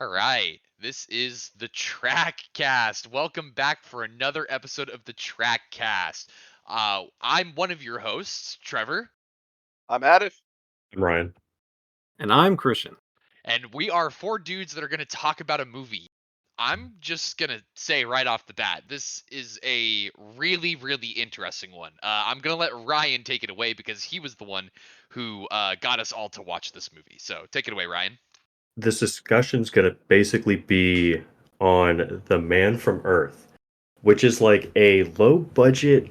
All right, this is the TRACcast. Welcome back for another episode of the TRACcast. I'm one of your hosts, Trevor, I'm Aref. Ryan. And I'm Christian. and we are four dudes that are going to talk about a movie. I'm just going to say right off the bat, this is a really, really interesting one. I'm going to let Ryan take it away because he was the one who got us all to watch this movie. So take it away, Ryan. This discussion's going to basically be on The Man from Earth, which is like a low budget,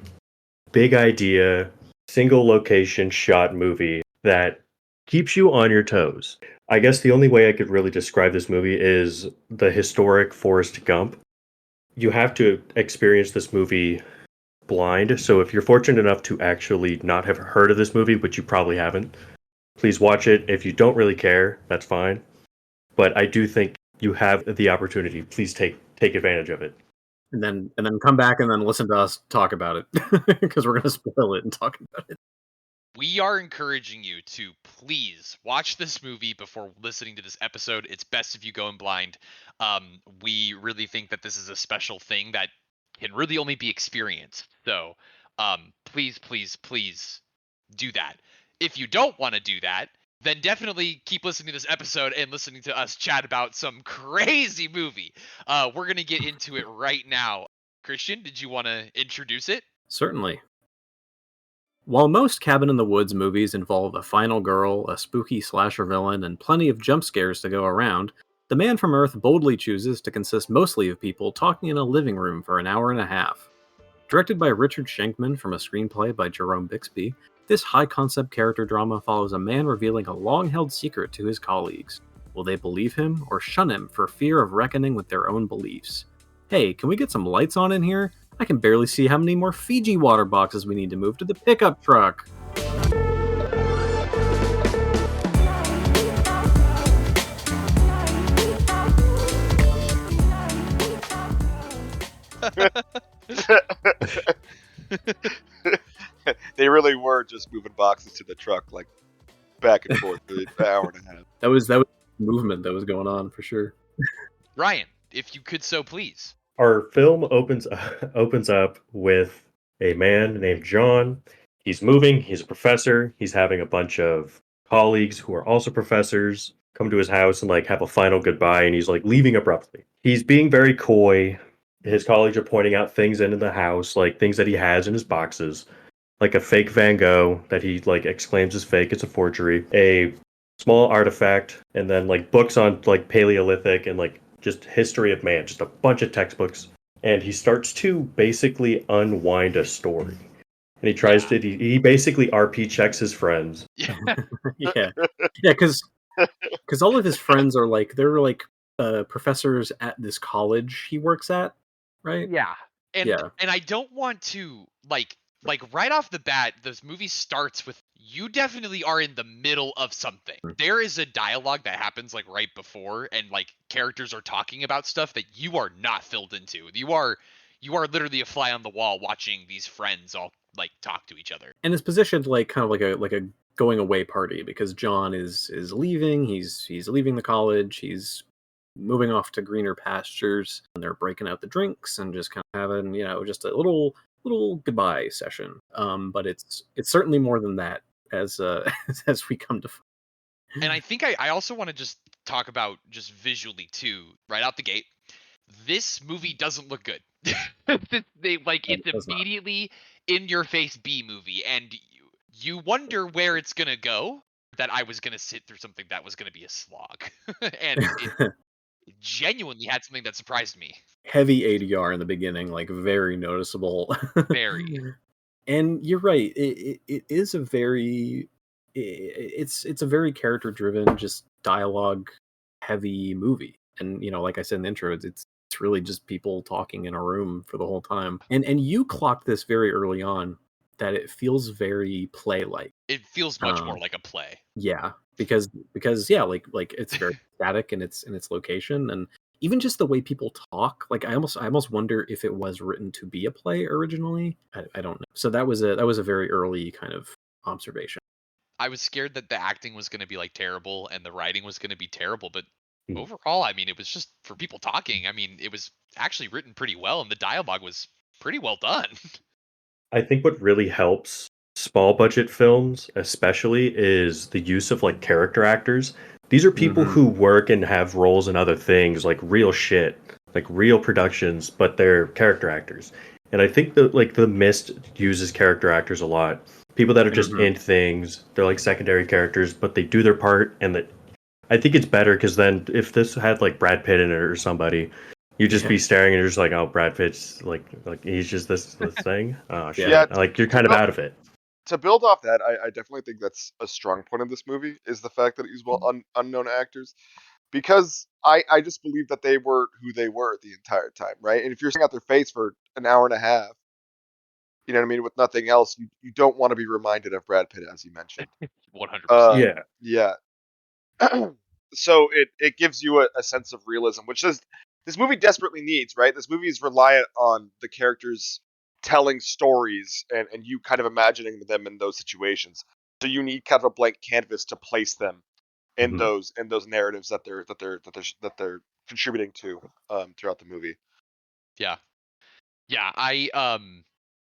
big idea, single location shot movie that keeps you on your toes. I guess the only way I could really describe this movie is the historic Forrest Gump. You have to experience this movie blind, so if you're fortunate enough to actually not have heard of this movie, which you probably haven't, please watch it. If you don't really care, that's fine. But I do think you have the opportunity. Please take advantage of it. And then come back and then listen to us talk about it because we're going to spoil it and talk about it. We are encouraging you to please watch this movie before listening to this episode. It's best if you go in blind. We really think that this is a special thing that can really only be experienced. So please, please, please do that. If you don't want to do that, then definitely keep listening to this episode and listening to us chat about some crazy movie. We're going to get into it right now. Christian, did you want to introduce it? Certainly. While most Cabin in the Woods movies involve a final girl, a spooky slasher villain, and plenty of jump scares to go around, The Man from Earth boldly chooses to consist mostly of people talking in a living room for an hour and a half. Directed by Richard Schenkman from a screenplay by Jerome Bixby, this high-concept character drama follows a man revealing a long-held secret to his colleagues. Will they believe him or shun him for fear of reckoning with their own beliefs? Hey, can we get some lights on in here? I can barely see how many more Fiji water boxes we need to move to the pickup truck. They really were just moving boxes to the truck, like back and forth for an hour and a half. That was movement that was going on for sure. Ryan, if you could so please. Our film opens up with a man named John. He's moving. He's a professor. He's having a bunch of colleagues who are also professors come to his house and like have a final goodbye, and he's like leaving abruptly. He's being very coy. His colleagues are pointing out things in the house, like things that he has in his boxes, like a fake Van Gogh that he like exclaims is fake. It's a forgery. A small artifact, and then like books on like Paleolithic and like just history of man, just a bunch of textbooks. And he starts to basically unwind a story. And he tries to, he basically RP checks his friends. Yeah, because all of his friends are like, they're like professors at this college he works at, right? Yeah. And Yeah. and I don't want to like right off the bat, this movie starts with you definitely are in the middle of something. There is a dialogue that happens like right before, and like characters are talking about stuff that you are not filled into. You are literally a fly on the wall watching these friends all like talk to each other. And it's positioned like kind of like a going away party because John is leaving. He's leaving the college. He's moving off to greener pastures, and they're breaking out the drinks and just kind of having, just a little goodbye session. But it's certainly more than that, as as we come to find. And I think I also want to just talk about just visually too, right out the gate. This movie doesn't look good. It's immediately in your face B movie, and you wonder where it's gonna go. That I was gonna sit through something that was gonna be a slog, and it genuinely had something that surprised me. Heavy ADR in the beginning, like very noticeable. Very. And you're right. It is a very it's a very character driven, just dialogue heavy movie. And like I said in the intro, it's really just people talking in a room for the whole time. And you clocked this very early on that it feels very play like. It feels much more like a play. Yeah, because yeah, like it's very static in its location, and even just the way people talk. Like I almost wonder if it was written to be a play originally. I don't know. So that was a very early kind of observation. I was scared that the acting was going to be like terrible and the writing was going to be terrible, but overall, I mean, it was just for people talking. I mean, it was actually written pretty well, and the dialogue was pretty well done. I think what really helps small budget films, especially, is the use of like character actors. These are people who work and have roles in other things, like real shit, like real productions, but they're character actors. And I think that like The Mist uses character actors a lot. People that are just in things, they're like secondary characters, but they do their part. And that I think it's better because then if this had like Brad Pitt in it or somebody, you'd just be staring and you're just like, oh, Brad Pitt's like he's just this thing. Oh shit! Yeah, Like you're to kind of build out of it. to build off that, I definitely think that's a strong point of this movie is the fact that these unknown actors, because I just believe that they were who they were the entire time, right? And if you're staring at their face for an hour and a half, you know what I mean, with nothing else, you don't want to be reminded of Brad Pitt, as you mentioned. 100%. Yeah, Yeah. So it gives you a sense of realism, which this movie desperately needs, right? This movie is reliant on the characters telling stories and you kind of imagining them in those situations. So you need kind of a blank canvas to place them in those narratives that they're contributing to throughout the movie. Yeah.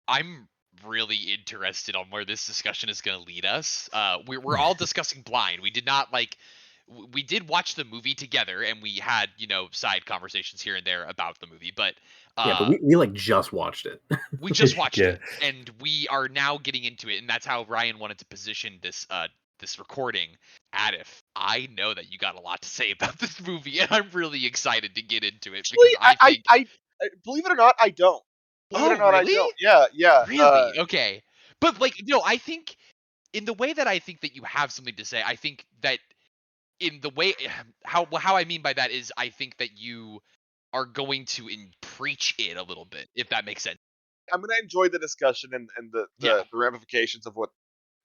I'm really interested on where this discussion is going to lead us. We're all discussing Blind. We did not like. We did watch the movie together, and we had side conversations here and there about the movie. But but we like just watched it. we just watched Yeah. it, and we are now getting into it, and that's how Ryan wanted to position this recording. Aref, I know that you got a lot to say about this movie, and I'm really excited to get into it Actually, because I think. I believe it or not, I don't. Believe it or not, Really? I don't. Yeah. Really? Okay. But I think in the way that I think that you have something to say, I think that in the way how I mean by that is I think that you are going to preach it a little bit, if that makes sense. I'm gonna enjoy the discussion and the Yeah. ramifications of what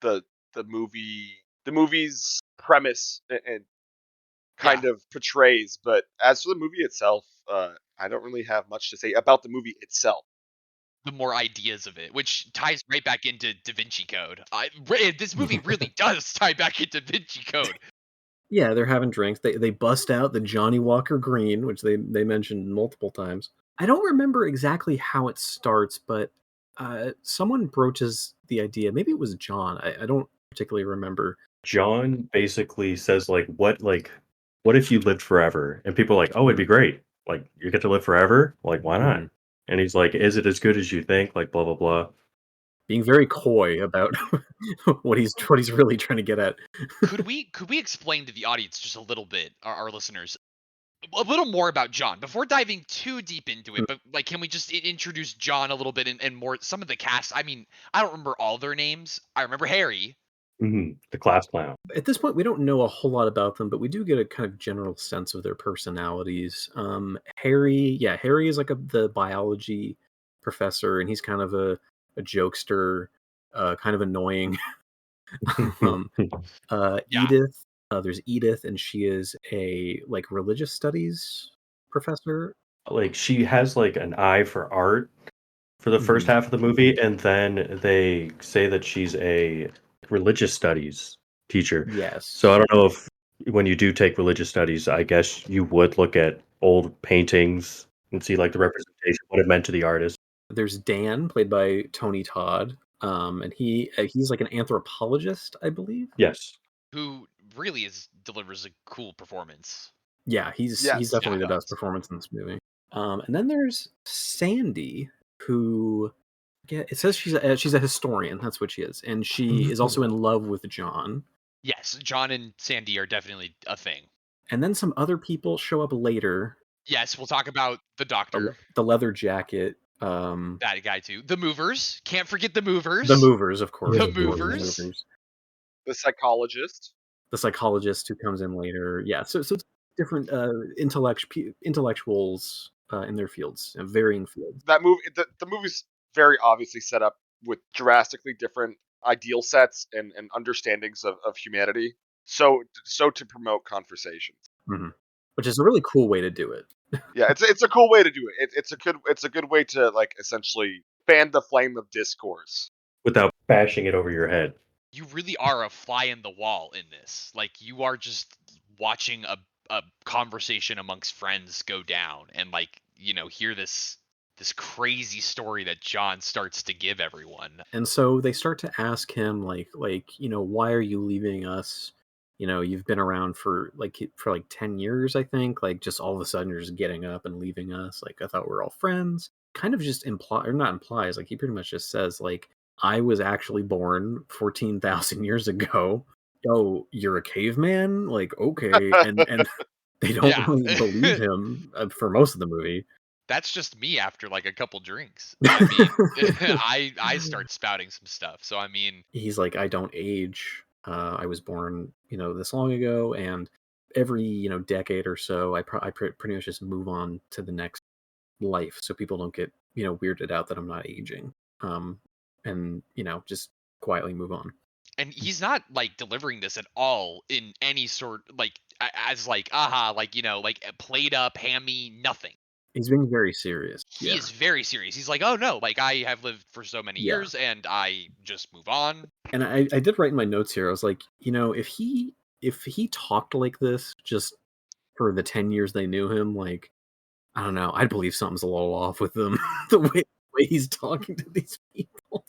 the movie's premise and kind of portrays. But as for the movie itself, I don't really have much to say about the movie itself. The more ideas of it, which ties right back into Da Vinci Code. This movie really does tie back into Da Vinci Code. Yeah, they're having drinks. They bust out the Johnny Walker Green, which they mentioned multiple times. I don't remember exactly how it starts, but someone broaches the idea. Maybe it was John. I don't particularly remember. John basically says like, what if you lived forever? And people are like, oh, it'd be great. Like you get to live forever. Like why not? And he's like, is it as good as you think? Like blah blah blah. Being very coy about what he's really trying to get at. Could we explain to the audience just a little bit, our listeners, a little more about John before diving too deep into it? But like, can we just introduce John a little bit and more some of the cast? I mean, I don't remember all their names. I remember Harry. The class clown. At this point, we don't know a whole lot about them, but we do get a kind of general sense of their personalities. Harry is like the biology professor, and he's kind of a jokester, kind of annoying. Edith, there's Edith, and she is a like religious studies professor. Like she has like an eye for art for the first half of the movie, and then they say that she's a religious studies teacher. Yes. So I don't know if when you do take religious studies, I guess you would look at old paintings and see like the representation, what it meant to the artist. There's Dan, played by Tony Todd, and he's like an anthropologist, I believe. Yes. Who really delivers a cool performance. Yeah, he's definitely the best performance in this movie. And then there's Sandy, who it says she's a historian. That's what she is, and she is also in love with John. Yes, John and Sandy are definitely a thing. And then some other people show up later. Yes, we'll talk about the doctor, the leather jacket. That guy too. The movers. Can't forget the movers. The movers, of course. The movers. The psychologist. The psychologist who comes in later. Yeah, so it's different intellectuals in their fields, varying fields. That movie, the movie's very obviously set up with drastically different ideal sets and understandings of humanity. So to promote conversations, which is a really cool way to do it. Yeah, it's a cool way to do it. It's a good way to like essentially fan the flame of discourse without bashing it over your head. You really are a fly in the wall in this. Like you are just watching a conversation amongst friends go down, and like, hear this crazy story that John starts to give everyone. And so they start to ask him like, why are you leaving us? You've been around for like 10 years, I think. Like, just all of a sudden you're just getting up and leaving us. Like, I thought we were all friends. Kind of just not implies, like he pretty much just says like, I was actually born 14,000 years ago. Oh, you're a caveman? Like, okay. And they don't Yeah. really believe him for most of the movie. That's just me after like a couple drinks. I mean, I start spouting some stuff. So I mean, he's like, I don't age. I was born, this long ago, and every decade or so, I pretty much just move on to the next life, so people don't get weirded out that I'm not aging. And just quietly move on. and he's not like delivering this at all in any sort like as like like like played up, hammy, nothing. He's being very serious. He is very serious. He's like, oh no, like I have lived for so many years and I just move on. And I did write in my notes here. I was like, if he talked like this just for the 10 years they knew him, like, I don't know, I'd believe something's a little off with him. the way he's talking to these people.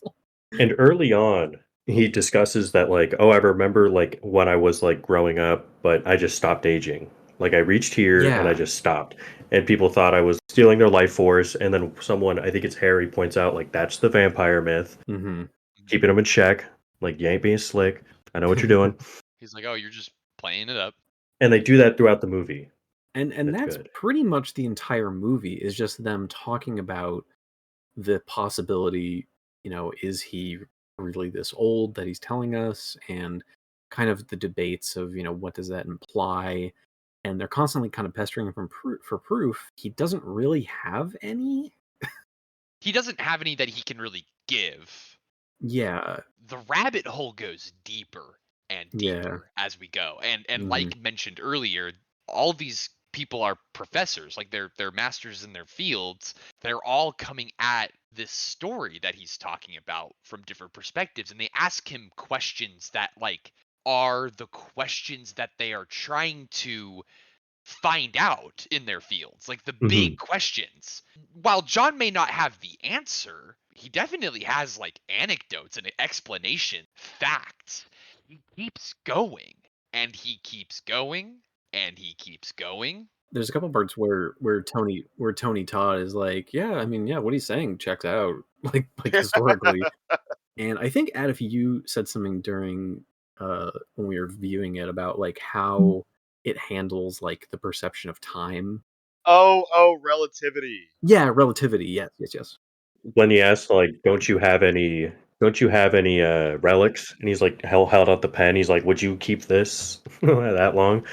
And early on, he discusses that like, oh, I remember like when I was like growing up, but I just stopped aging. Like I reached here and I just stopped. And people thought I was stealing their life force. And then someone, I think it's Harry, points out like that's the vampire myth. Mm-hmm. Keeping them in check. Like you ain't being slick. I know what you're doing. He's like, oh, you're just playing it up. And they do that throughout the movie. And that's pretty much the entire movie, is just them talking about the possibility, is he really this old that he's telling us, and kind of the debates of, what does that imply? And they're constantly kind of pestering him for proof. He doesn't really have any. He doesn't have any that he can really give. Yeah. The rabbit hole goes deeper and deeper as we go. And like mentioned earlier, all these people are professors, like they're masters in their fields. They're all coming at this story that he's talking about from different perspectives, and they ask him questions that like are the questions that they are trying to find out in their fields, like the big questions. While John may not have the answer, he definitely has like anecdotes and explanation, facts. He keeps going and he keeps going and he keeps going. There's a couple parts where Tony Todd is like, yeah, I mean, yeah, what he's saying checks out, like historically. And I think, Ad, if you said something during when we were viewing it about like how it handles like the perception of time. Oh, relativity. Yeah, relativity. Yes. When he asked like, don't you have any relics? And he's like, held out the pen. He's like, would you keep this that long?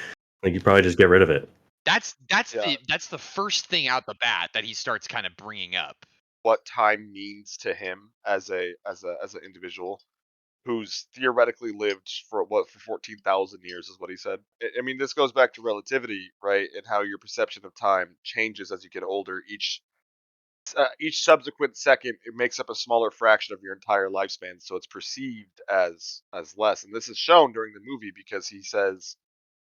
Like, you probably just get rid of it. That's the first thing out the bat that he starts kind of bringing up. What time means to him as an individual who's theoretically lived for 14,000 years is what he said. I mean, this goes back to relativity, right? And how your perception of time changes as you get older. Each subsequent second, it makes up a smaller fraction of your entire lifespan, so it's perceived as less. And this is shown during the movie because he says,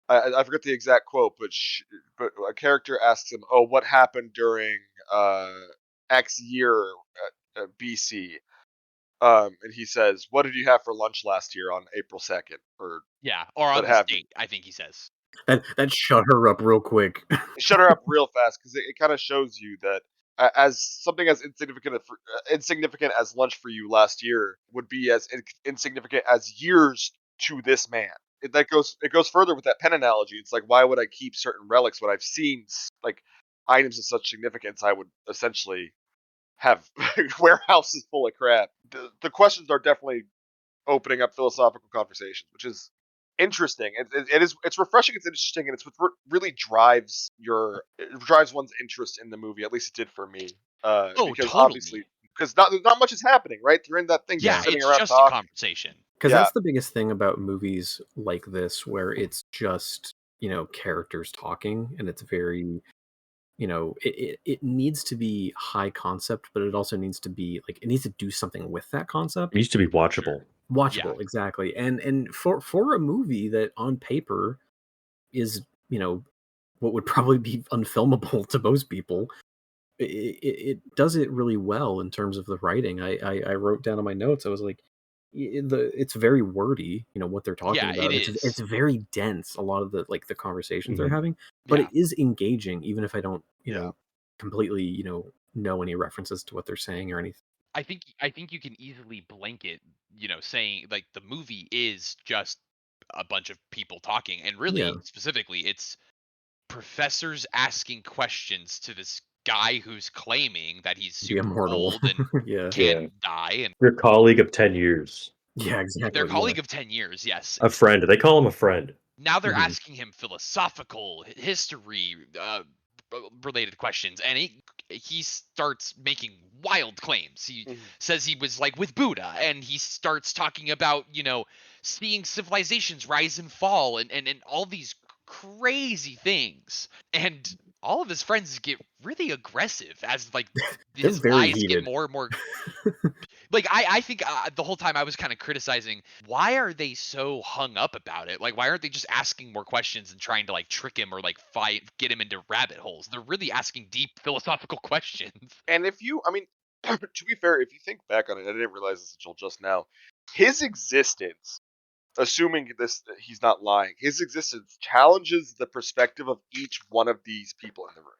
I forget the exact quote, but a character asks him, "Oh, what happened during X year BC?" And he says, "What did you have for lunch last year on April 2nd?" Or on this date, I think he says. That shut her up real quick. Shut her up real fast, because it kind of shows you that as something as insignificant as lunch for you last year would be as insignificant as years to this man. It goes further with that pen analogy. It's like, why would I keep certain relics when I've seen like items of such significance? I would essentially have warehouses full of crap. The questions are definitely opening up philosophical conversations, which is interesting. It's refreshing. It's interesting, and it's what really drives one's interest in the movie. At least it did for me. Because totally. Obviously, because not much is happening, right? They're in that thing, just sitting around just talking. a conversation. Because that's the biggest thing about movies like this, where it's just characters talking, and it's very it needs to be high concept, but it also needs to be like, it needs to do something with that concept. It needs to be watchable. Exactly. And for a movie that on paper is what would probably be unfilmable to most people. It does it really well in terms of the writing. I wrote down in my notes, I was like, it's very wordy, what they're talking Yeah, about. it It's is. very dense, a lot of the conversations they're Mhm. having, but Yeah. it is engaging, even if I don't, Yeah. completely, know any references to what they're saying or anything. I think you can easily blanket, saying like the movie is just a bunch of people talking, and Yeah. really specifically, it's professors asking questions to this guy who's claiming that he's The super immortal. old and Yeah. can't Yeah. die, and Your colleague of 10 years. Yeah, their exactly. colleague of 10 years, yes. A friend. They call him a friend. Now they're Mhm. asking him philosophical, history related questions, and he starts making wild claims. He Mhm. says he was like with Buddha, and he starts talking about seeing civilizations rise and fall, and all these crazy things. And all of his friends get really aggressive as like They're his very lies get heated. more and more like I think the whole time I was kind of criticizing, why are they so hung up about it? Like, why aren't they just asking more questions and trying to like trick him or like get him into rabbit holes? They're really asking deep philosophical questions. And if you, I mean, to be fair, if you think back on it, I didn't realize this until just now. His existence, assuming that he's not lying, his existence challenges the perspective of each one of these people in the room,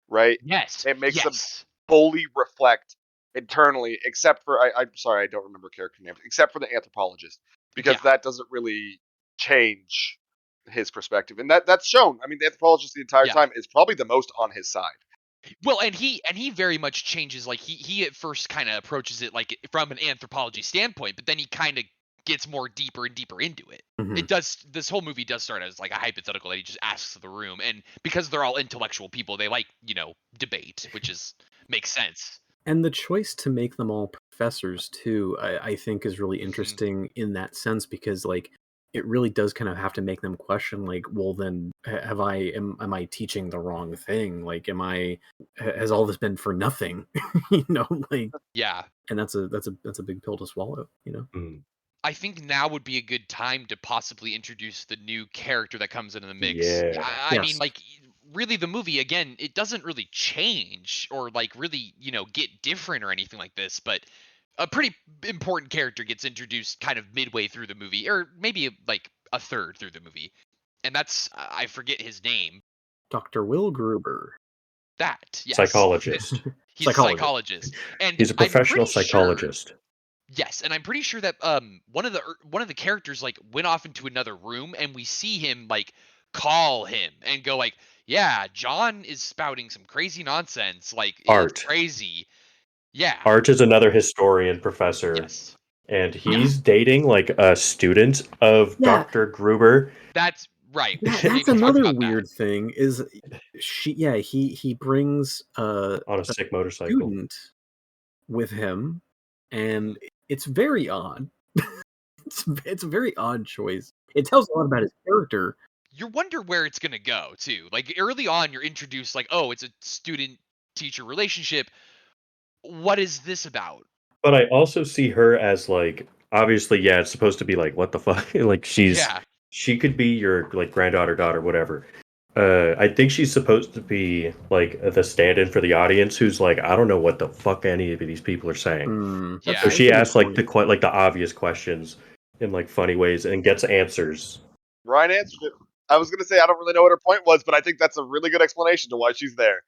right? Yes, It makes them yes, fully reflect internally, except for I'm sorry, I don't remember character names, except for the anthropologist, because yeah. that doesn't really change his perspective, and that's shown. I mean, the anthropologist the entire Yeah. time is probably the most on his side. Well, and he very much changes. Like he at first kind of approaches it like from an anthropology standpoint, but then he kind of gets more deeper and deeper into it. Mhm. It does. This whole movie does start as like a hypothetical that he just asks the room, and because they're all intellectual people, they like debate, which makes sense. And the choice to make them all professors too, I think is really Mhm. interesting in that sense, because like it really does kind of have to make them question, like, well then am I teaching the wrong thing? Like has all this been for nothing? Like, Yeah. and that's a big pill to swallow, Mm. I think now would be a good time to possibly introduce the new character that comes into the mix. Yeah. I mean, Yes. like, really, the movie again, it doesn't really change or like really, get different or anything like this. But a pretty important character gets introduced kind of midway through the movie, or maybe like a third through the movie, and that's I forget his name. Dr. Will Gruber. That yes, Psychologist. he's a Psychologist. psychologist, and He's a I'm professional pretty sure. psychologist. Yes, and I'm pretty sure that one of the characters like went off into another room, and we see him like call him and go like, "Yeah, John is spouting some crazy nonsense. Like it's Art. crazy." Yeah. Art is another historian professor, Yes. and he's dating like a student of Yeah. Dr. Gruber. That's right. That's We talked another about that. weird thing is he brings On a sick motorcycle. student with him, and it's very odd. It's a very odd choice. It tells a lot about his character. You wonder where it's gonna go too. Like early on, you're introduced like, "Oh, it's a student-teacher relationship. What is this about?" But I also see her as like, obviously, yeah, it's supposed to be like, what the fuck? Like Yeah. she could be your like granddaughter, daughter, whatever. I think she's supposed to be like the stand-in for the audience who's like, I don't know what the fuck any of these people are saying. Yeah. So she that's a asks good like the obvious questions in like funny ways and gets answers. Ryan answered it. I was gonna say I don't really know what her point was, but I think that's a really good explanation to why she's there.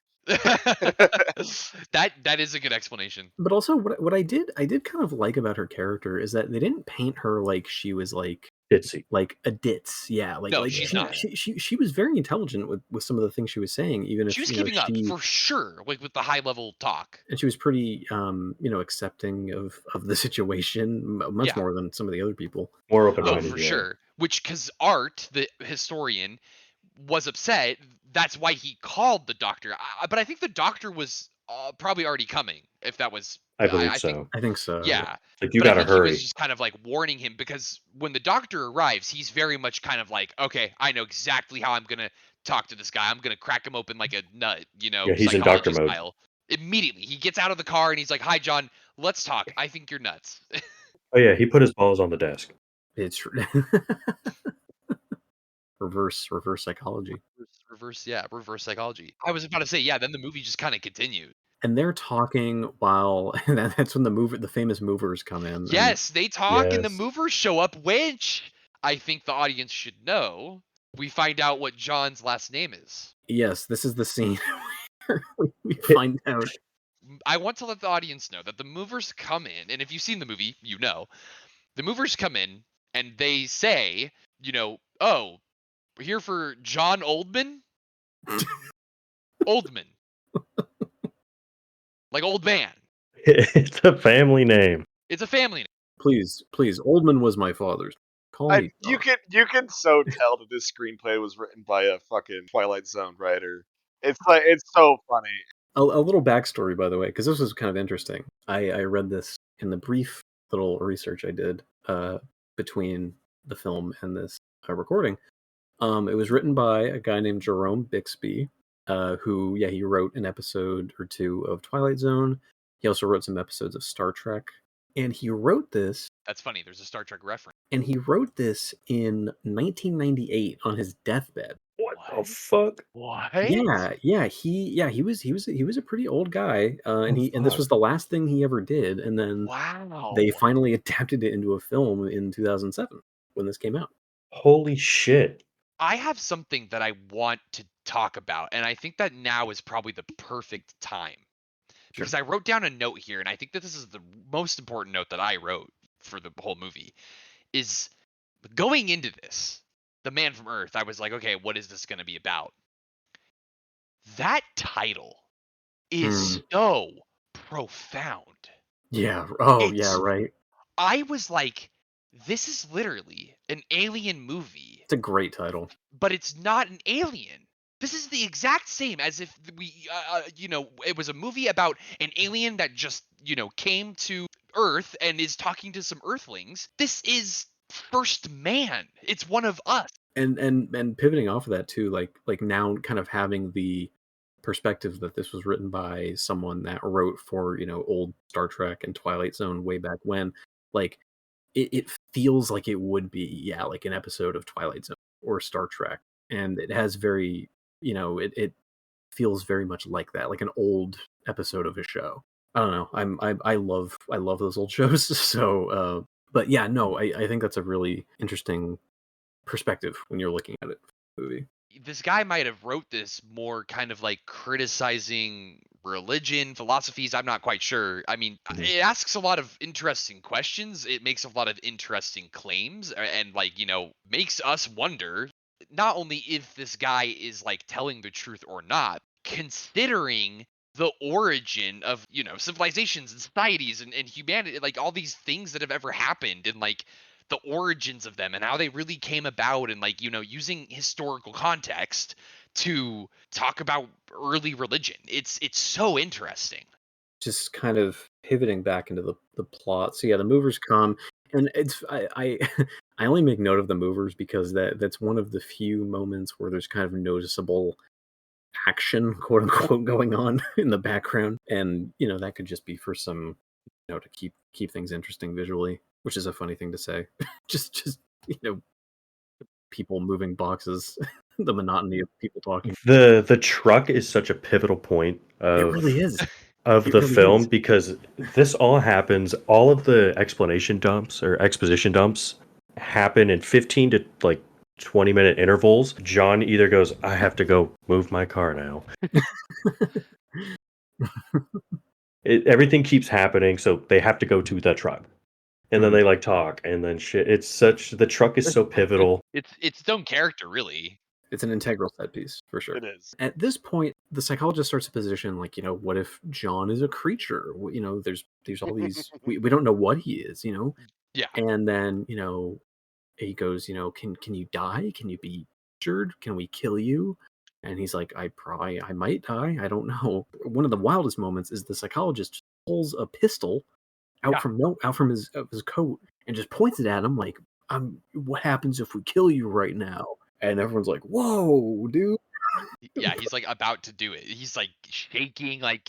that is a good explanation. But also, what I did kind of like about her character is that they didn't paint her like she was like Ditzy. a ditz. Yeah, like No, she's not. she was very intelligent with some of the things she was saying, even if She was keeping up for sure, like with the high level talk. and she was pretty accepting of the situation, much Yeah. more than some of the other people. More Oh, open-minded. for yeah. sure. Which, because Art, the historian, was upset. That's why he called the doctor. But I think the doctor was probably already coming. If that was, I believe I think, so. I think so. yeah. Like, you But I gotta think he was hurry. just kind of like warning him, because when the doctor arrives, he's very much kind of like, okay, I know exactly how I'm gonna talk to this guy. I'm gonna crack him open like a nut, Yeah, he's in doctor psychology mode. style. Immediately, he gets out of the car and he's like, "Hi, John. Let's talk. I think you're nuts." Oh yeah, he put his balls on the desk. It's reverse psychology. reverse psychology. I was about to say, yeah, then the movie just kind of continued. And they're talking while that's when the famous movers come in. Yes, they talk and the Yes. movers show up, which I think the audience should know. We find out what John's last name is. Yes, this is the scene where we find out. I want to let the audience know that the movers come in, and if you've seen the movie, you know. The movers come in and they say, oh, we're here for John Oldman? Oldman. Like old man. It's a family name. It's a family name. Please, Oldman was my father's. Call me. You can so tell that this screenplay was written by a fucking Twilight Zone writer. It's so funny. A little backstory, by the way, because this was kind of interesting. I read this in the brief little research I did between the film and this recording. It was written by a guy named Jerome Bixby, who, he wrote an episode or two of Twilight Zone. He also wrote some episodes of Star Trek. And he wrote this. That's funny. There's a Star Trek reference. And he wrote this in 1998 on his deathbed. What the fuck? What? Yeah. He was a pretty old guy, and this was the last thing he ever did. And then they finally adapted it into a film in 2007 when this came out. Holy shit! I have something that I want to talk about, and I think that now is probably the perfect time. Because I wrote down a note here, and I think that this is the most important note that I wrote for the whole movie, is going into this, The Man from Earth, I was like, okay, what is this going to be about? That title is so profound. Yeah. Oh, yeah, right. I was like, this is literally an alien movie. It's a great title. But it's not an alien. This is the exact same as if it was a movie about an alien that just, came to Earth and is talking to some Earthlings. This is First Man. It's one of us. And pivoting off of that too, like now kind of having the perspective that this was written by someone that wrote for, old Star Trek and Twilight Zone way back when, like it feels like it would be, like an episode of Twilight Zone or Star Trek. And it has very, it feels very much like that, like an old episode of a show. I don't know. I love those old shows. So, but yeah, no, I think that's a really interesting perspective when you're looking at it. Movie. This guy might have wrote this more kind of like criticizing religion, philosophies. I'm not quite sure. I mean, it asks a lot of interesting questions. It makes a lot of interesting claims, and makes us wonder not only if this guy is like telling the truth or not, considering the origin of, civilizations and societies and humanity, like all these things that have ever happened, and like the origins of them and how they really came about, and using historical context to talk about early religion. It's so interesting. Just kind of pivoting back into the plot. So yeah, the movers come, and I I only make note of the movers because that's one of the few moments where there's kind of noticeable action, quote unquote, going on in the background, and that could just be for some, to keep things interesting visually, which is a funny thing to say. just people moving boxes, the monotony of people talking. The truck is such a pivotal point of It really is. of the film because this all happens. All of the explanation dumps or exposition dumps happen in 15 to 20-minute intervals. John either goes, "I have to go move my car now." Everyththing keeps happening, so they have to go to the truck. And then they talk, and then shit. The truck is so pivotal. It's its own character, really. It's an integral set piece for sure. It is. At this point, the psychologist starts to position what if John is a creature? There's all these we don't know what he is. Yeah. And then he goes, can you die? Can you be injured? Can we kill you? And he's like, I might die. I don't know. One of the wildest moments is the psychologist pulls a pistol out from his coat and just points it at him like, what happens if we kill you right now? And everyone's like, whoa, dude. Yeah, he's about to do it. He's shaking, I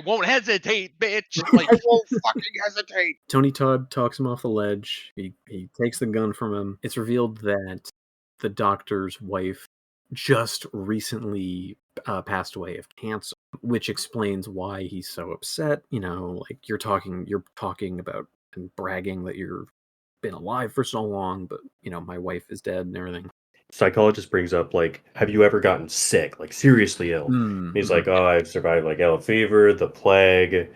won't hesitate, bitch. I won't fucking hesitate. Tony Todd talks him off the ledge. He takes the gun from him. It's revealed that the doctor's wife just recently passed away of cancer, which explains why he's so upset. Like you're talking about and bragging that you've been alive for so long, but my wife is dead and everything. Psychologist brings up, like, have you ever gotten sick, like seriously ill? He's like, oh, I've survived like yellow fever, the plague,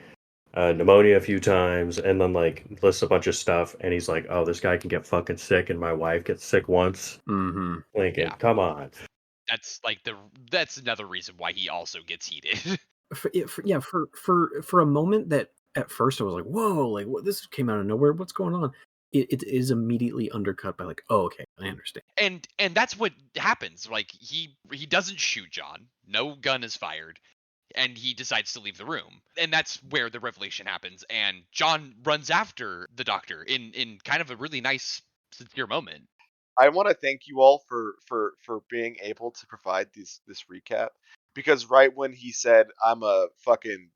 pneumonia a few times, and then like lists a bunch of stuff. And he's like, oh, this guy can get fucking sick, and my wife gets sick once. Lincoln, come on. That's like that's another reason why he also gets heated. For a moment that at first I was like, whoa, like what, this came out of nowhere, what's going on? It is immediately undercut by like, oh, okay, I understand. And that's what happens. Like he doesn't shoot John. No gun is fired. And he decides to leave the room. And that's where the revelation happens. And John runs after the doctor in kind of a really nice, sincere moment. I want to thank you all for being able to provide this recap, because right when he said, I'm a fucking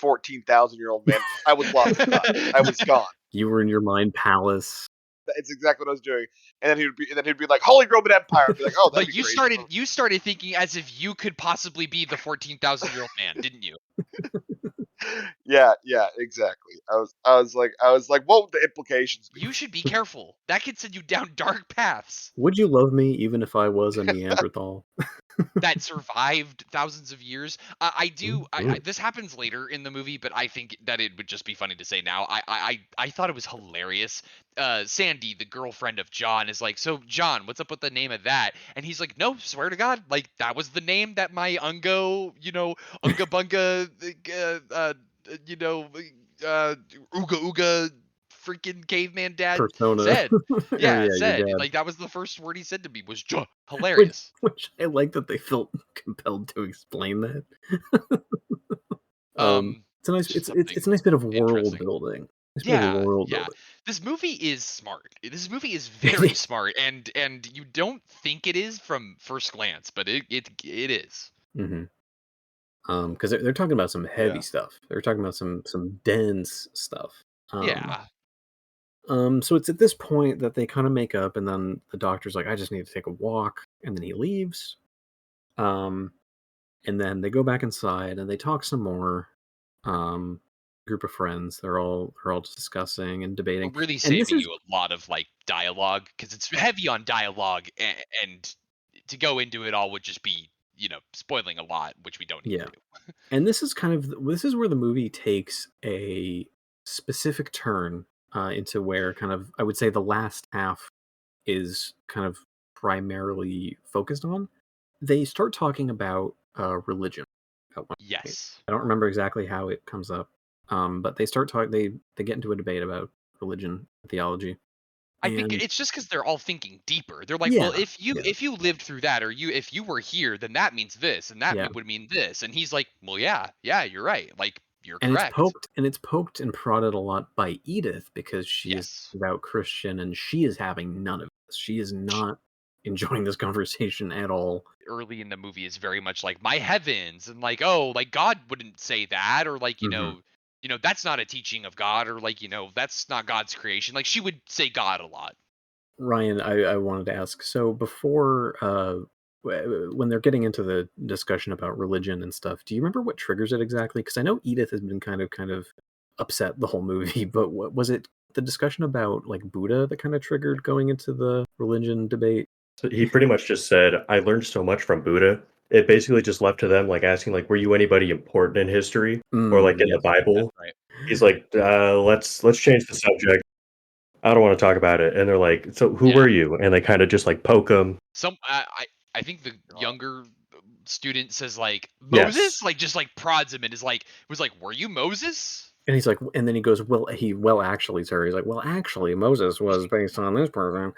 14,000-year-old man, I was lost. I was gone. You were in your mind palace. It's exactly what I was doing. And then he'd be like, Holy Roman Empire. I'd be like, oh, that'd But be you great. started thinking as if you could possibly be the 14,000-year-old man, didn't you? Yeah, exactly. I was like, what would the implications be? You should be careful. That could send you down dark paths. Would you love me even if I was a Neanderthal? That survived thousands of years. I do. This happens later in the movie, but I think that it would just be funny to say now. I thought it was hilarious. Sandy, the girlfriend of John, is like, so John, what's up with the name of that? And he's like, no, swear to God, like that was the name that my Unga Bunga, Ooga Ooga freaking caveman dad Persona said. Yeah, said your dad. like that was the first word he said to me was hilarious. Which I like that they felt compelled to explain that. It's a nice bit of world building. Building. This movie is smart. This movie is very smart, and you don't think it is from first glance, but it is. Because they're talking about some heavy stuff. They're talking about some dense stuff. So it's at this point that they kind of make up, and then the doctor's like, I just need to take a walk, and then he leaves. And then they go back inside and they talk some more. Group of friends, they're all discussing and debating. We're really saving you a lot of like dialogue because it's heavy on dialogue, and to go into it all would just be spoiling a lot, which we don't need to do. And this is where the movie takes a specific turn into where kind of, I would say, the last half is kind of primarily focused on. They start talking about religion at one point. I don't remember exactly how it comes up, but they start talking. They get into a debate about religion, theology. I think it's just because they're all thinking deeper. They're like, well, if you lived through that, or if you were here, then that means this, and that would mean this. And he's like, well, yeah, you're right. Like, you're correct. It's poked and prodded a lot by Edith, because she is devout Christian, and she is having none of this. She is not enjoying this conversation at all. Early in the movie is very much like, my heavens, and like, oh, like God wouldn't say that, or like, you know, that's not a teaching of God, or like, that's not God's creation. Like, she would say God a lot. Ryan, I wanted to ask, so before when they're getting into the discussion about religion and stuff, do you remember what triggers it exactly? Because I know Edith has been kind of upset the whole movie, but what was it, the discussion about like Buddha that kind of triggered going into the religion debate? So he pretty much just said, I learned so much from Buddha. It basically just left to them, like, asking, like, were you anybody important in history? Or, like, in the Bible? Right. He's like, let's change the subject. I don't want to talk about it. And they're like, so who were you? And they kind of just, like, poke him. I think the younger student says, like, Moses? Like, just, like, prods him and was like, were you Moses? And he's like, and then he goes, well, actually, sir. He's like, well, actually, Moses was based on this person.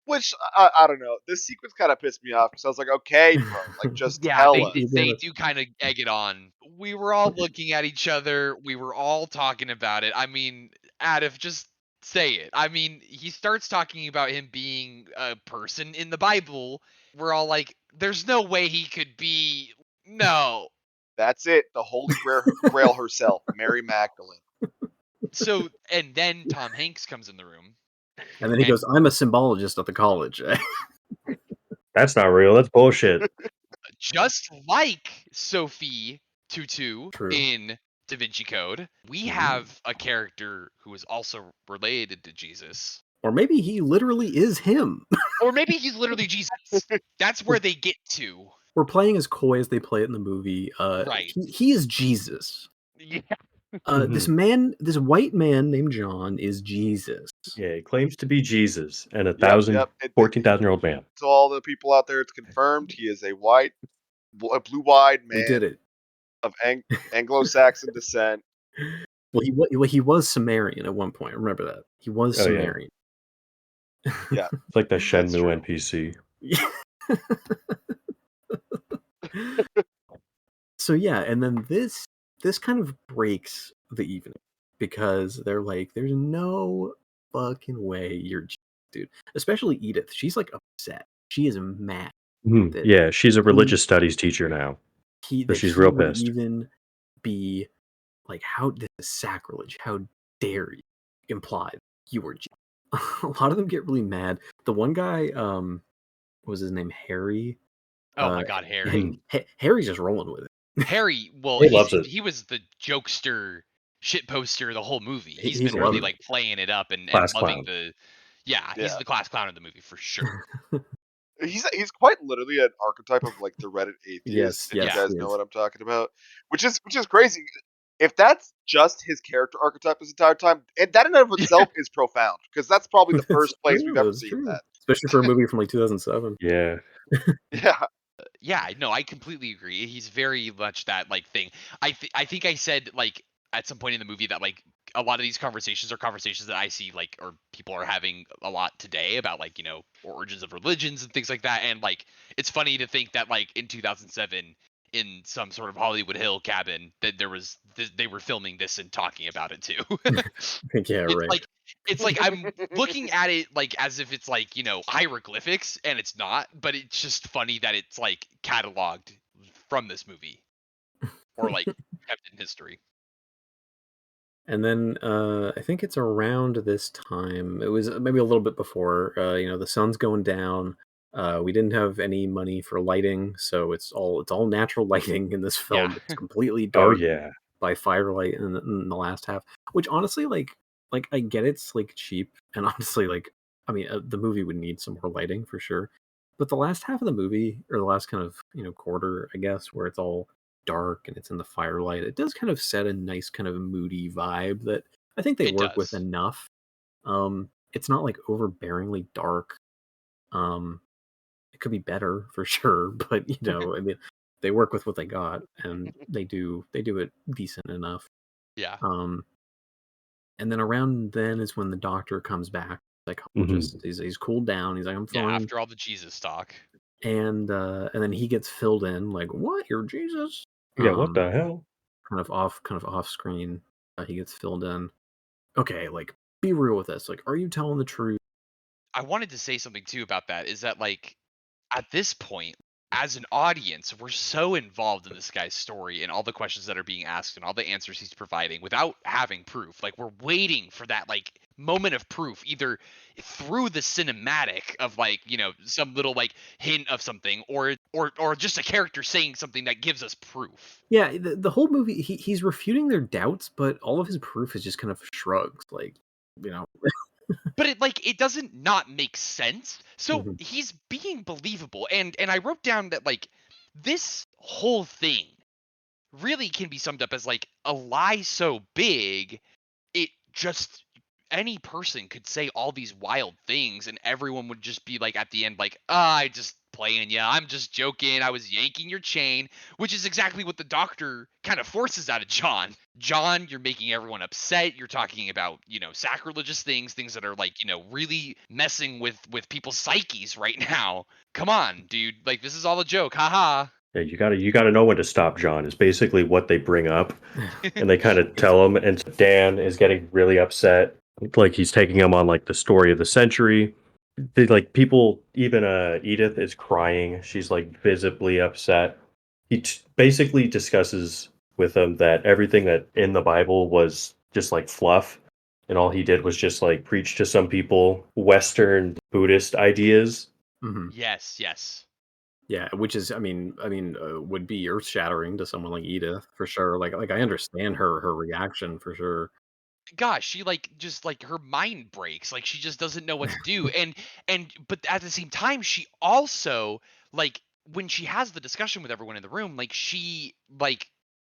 Which, I don't know. This sequence kind of pissed me off, because I was like, okay, bro, like, just tell us. They do kind of egg it on. We were all looking at each other. We were all talking about it. I mean, Aref, just say it. I mean, he starts talking about him being a person in the Bible. We're all like, there's no way he could be. No. That's it. The Holy Grail herself, Mary Magdalene. So, and then Tom Hanks comes in the room. And then he goes, I'm a symbologist at the college. That's not real. That's bullshit. Just like Sophie Tutu True. in Da Vinci Code, we Mhm. have a character who is also related to Jesus. Or maybe he literally is him. Or maybe he's literally Jesus. That's where they get to. We're playing as coy as they play it in the movie. Right. He is Jesus. Yeah. This white man named John is Jesus. Yeah, he claims to be Jesus and a Yep. 14,000-year-old man. To all the people out there, it's confirmed he is a blue-eyed We man did it. of Anglo-Saxon descent. Well, he was Sumerian at one point. Remember that. He was Oh, yeah. Sumerian. Yeah. It's like the That's true. Shenmue NPC. So yeah, and then this kind of breaks the evening because they're like, there's no fucking way you're Jesus, dude. Especially Edith. She's like upset. She is mad. that Yeah, she's a he- religious studies teacher now. that she's he real would pissed. even be like, how this is sacrilege. How dare you imply you were Jesus? A lot of them get really mad. The one guy, what was his name? Harry. Oh my God, Harry. Harry's just rolling with it. Harry, well, He loves it. he was the jokester, shit poster the whole movie. He's He's been loving really it. like playing it up and Class loving clown. he's Yeah. the class clown of the movie for sure. He's quite literally an archetype of like the Reddit atheist. Yes, if you yes, guys he know is. what I'm talking about, which is crazy. If that's just his character archetype this entire time, and that in and of itself is profound, because that's probably the first place we've ever That's seen true. that. Especially for a movie from like 2007. Yeah. Yeah, Yeah, no, I completely agree. He's very much that like thing. I think I said like at some point in the movie that like a lot of these conversations are conversations that I see like or people are having a lot today about like, you know, origins of religions and things like that. And like it's funny to think that like in 2007 in some sort of Hollywood Hill cabin that there was they were filming this and talking about it too. Yeah, right. It's like I'm looking at it like as if it's like, you know, hieroglyphics and it's not, but it's just funny that it's like cataloged from this movie or like kept in history. And then I think it's around this time. It was maybe a little bit before. The sun's going down. We didn't have any money for lighting, so it's all natural lighting in this film. Yeah. It's completely Oh, dark yeah. by firelight in the last half. Which honestly, like I get it's like cheap, and honestly, like I mean, the movie would need some more lighting for sure. But the last half of the movie, or the last kind of quarter, I guess, where it's all dark and it's in the firelight, it does kind of set a nice kind of moody vibe that I think they It work with does. enough. It's not like overbearingly dark. It could be better for sure, but I mean, they work with what they got, and they do it decent enough. Yeah. And then around then is when the doctor comes back. Psychologist, he's cooled down. He's like, I'm Yeah, fine. after all the Jesus talk. And then he gets filled in, like, what? You're Jesus? Yeah, what the hell? Kind of off screen. He gets filled in. Okay, like, be real with us. Like, are you telling the truth? I wanted to say something too about that is that like at this point as an audience we're so involved in this guy's story and all the questions that are being asked and all the answers he's providing without having proof. Like we're waiting for that like moment of proof either through the cinematic of like, you know, some little like hint of something or just a character saying something that gives us proof. Yeah, the whole movie, he's refuting their doubts, but all of his proof is just kind of shrugs, like, you know. But it doesn't not make sense. So Mhm. he's being believable. And I wrote down that like this whole thing really can be summed up as like a lie so big it just any person could say all these wild things and everyone would just be like at the end like, I just playing ya, I'm just joking, I was yanking your chain, which is exactly what the doctor kind of forces out of John, you're making everyone upset, you're talking about, you know, sacrilegious things that are like, you know, really messing with people's psyches right now. Come on, dude, like this is all a joke, haha. Yeah, you gotta know when to stop, John, is basically what they bring up. And they kind of tell him, and Dan is getting really upset. Like he's taking him on like the story of the century. Like people, even Edith is crying. She's like visibly upset. He basically discusses with them that everything that in the Bible was just like fluff, and all he did was just like preach to some people Western Buddhist ideas. Yes, yes. Yeah, which is, would be earth shattering to someone like Edith for sure. Like I understand her reaction for sure. Gosh, she just her mind breaks. Like she just doesn't know what to do. And but at the same time, she also when she has the discussion with everyone in the room, she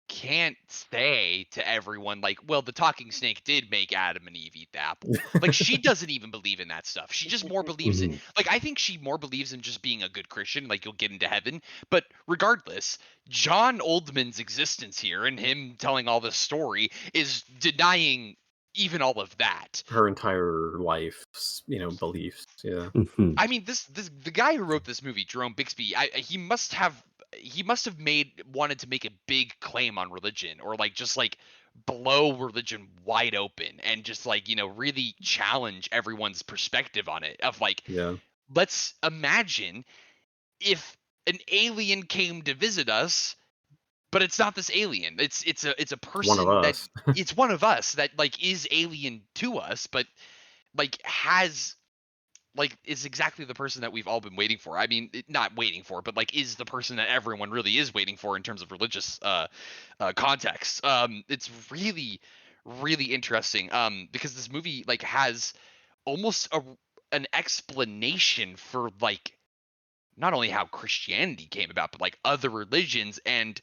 can't say to everyone well, the talking snake did make Adam and Eve eat the apple. Like she doesn't even believe in that stuff. She just more believes in Mhm. I think she more believes in just being a good Christian, like you'll get into heaven. But regardless, John Oldman's existence here and him telling all this story is denying even all of that. Her entire life's, beliefs. Yeah. Mhm. I mean, this the guy who wrote this movie, Jerome Bixby, he must have wanted to make a big claim on religion, or just blow religion wide open and just really challenge everyone's perspective on it, of Yeah. let's imagine if an alien came to visit us, but it's not this alien. It's a One of person that us. it's one of us that is alien to us, but has is exactly the person that we've all been waiting for. I mean, not waiting for, but is the person that everyone really is waiting for in terms of religious context. It's really, really interesting. Because this movie has almost an explanation for not only how Christianity came about, but other religions. And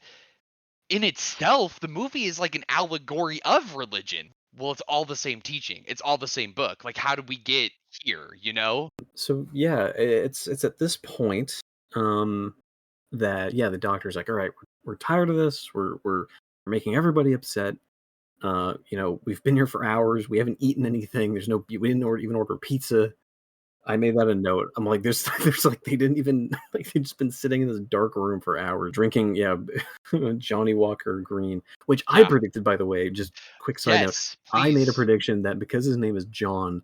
in itself, the movie is like an allegory of religion. Well, it's all the same teaching. It's all the same book. Like, how did we get here? You know? So yeah, it's at this point um that the doctor's like, all right, we're tired of this. We're making everybody upset. We've been here for hours. We haven't eaten anything. We didn't even order pizza. I made that a note. I'm like, there's there's they didn't even they've just been sitting in this dark room for hours drinking Johnny Walker Green, which I Yeah. predicted, by the way. Just quick side note, Yes, I made a please. prediction that because his name is John,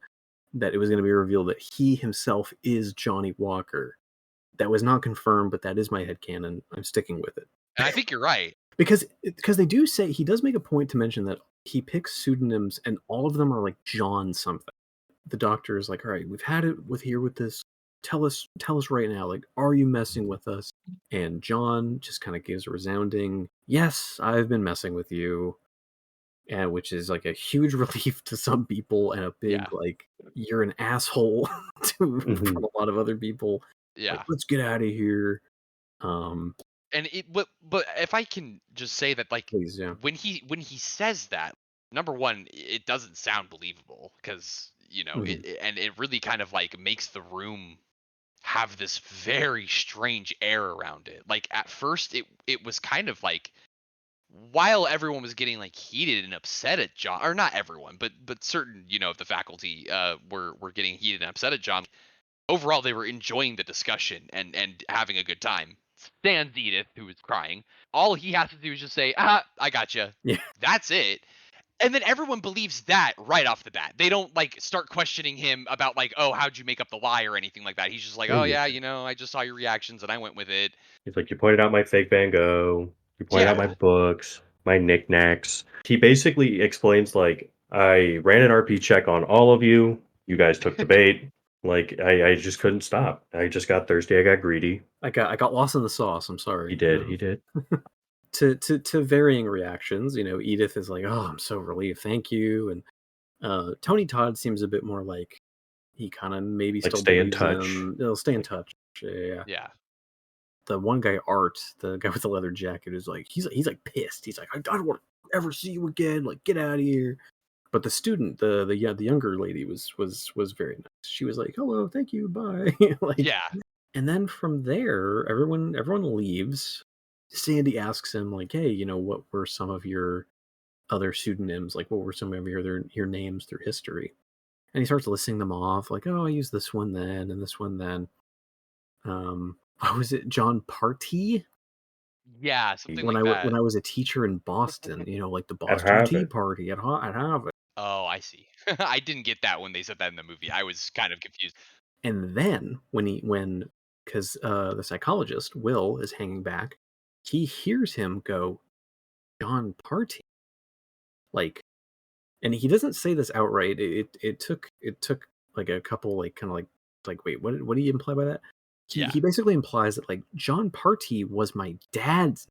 that it was going to be revealed that he himself is Johnny Walker. That was not confirmed, but that is my headcanon. I'm sticking with it. And I think you're right. Because they do say, he does make a point to mention that he picks pseudonyms and all of them are like John something. The doctor is like, all right, we've had it with this. Tell us right now, like, are you messing with us? And John just kind of gives a resounding, yes, I've been messing with you. And which is like a huge relief to some people and a Yeah. big you're an asshole to from Mhm. a lot of other people. Like, Yeah. let's get out of here. And but if I can just say that Please, yeah. when he says that, number one, it doesn't sound believable, because Mhm. and it really kind of makes the room have this very strange air around it. Like at first it was kind of while everyone was getting heated and upset at John, or not everyone, but certain of the faculty were getting heated and upset at John. Overall, they were enjoying the discussion and having a good time. Sans Edith, who was crying. All he has to do is just say, I gotcha. Yeah. That's it. And then everyone believes that right off the bat. They don't start questioning him about oh, how'd you make up the lie or anything like that. He's just like, oh Yeah. yeah, I just saw your reactions and I went with it. He's like, you pointed out my fake Van Gogh. You pointed out my Yeah. books, my knickknacks. He basically explains I ran an RP check on all of you. You guys took the bait. I just couldn't stop. I just got thirsty. I got greedy. I got lost in the sauce. I'm sorry. He did. He did. To varying reactions. Edith is like, oh, I'm so relieved. Thank you. And Tony Todd seems a bit more like he kind of maybe Like, still stay in believes touch. him. He'll stay in Like, touch. Yeah. Yeah. The one guy, Art, the guy with the leather jacket, is like he's like pissed. He's like, I don't want to ever see you again. Like, get out of here. But the student, the younger lady was very nice. She was like, hello, thank you, bye. Yeah. And then from there, everyone leaves. Sandy asks him like, hey, what were some of your other pseudonyms? Like, what were some of your names through history? And he starts listing them off, like, oh, I used this one then and this one then. What was it? John Party? Yeah, something When like that. I was a teacher in Boston, like the at Boston Tea Harvard. Party at Harvard. Oh, I see. I didn't get that when they said that in the movie. I was kind of confused. And then because the psychologist Will is hanging back, he hears him go, John Party, like, and he doesn't say this outright. It took like a couple kind of like wait, what do you imply by that? he basically implies that like John Party was my dad's,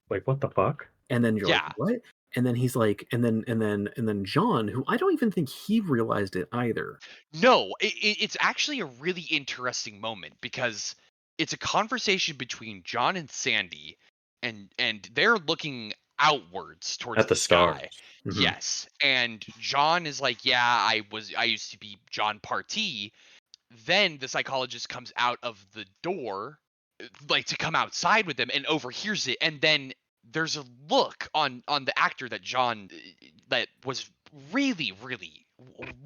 Like what the fuck? and then you're Yeah. like, what? And then he's like, and then John, who I don't even think he realized it either. No, it's actually a really interesting moment because it's a conversation between John and Sandy, and they're looking outwards towards At the sky. stars. Mhm. Yes, and John is like, "Yeah, I used to be John Party." Then the psychologist comes out of the door, like to come outside with them, and overhears it, and then there's a look on the actor that John that was really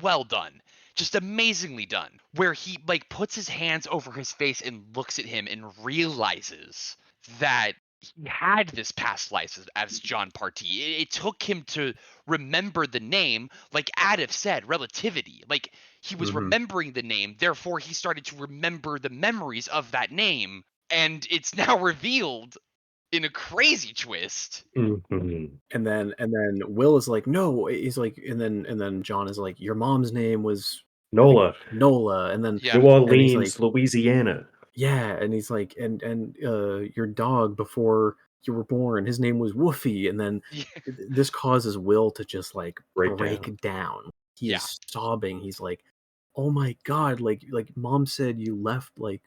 well done, just amazingly done, where he like puts his hands over his face and looks at him and realizes that he had this past life as John Party. It took him to remember the name, like Aref said, relativity. Like he was Mhm. remembering the name, therefore he started to remember the memories of that name, and it's now revealed in a crazy twist. Mhm. And then Will is like, no, he's like, and then John is like, your mom's name was Nola, Nola, and then Yeah. New and he's Orleans, like, Louisiana. yeah, and he's like, and your dog before you were born, his name was Woofy, and then Yeah. this causes Will to just like Break break down. He Yeah. is sobbing. He's like, oh my god, like mom said you left like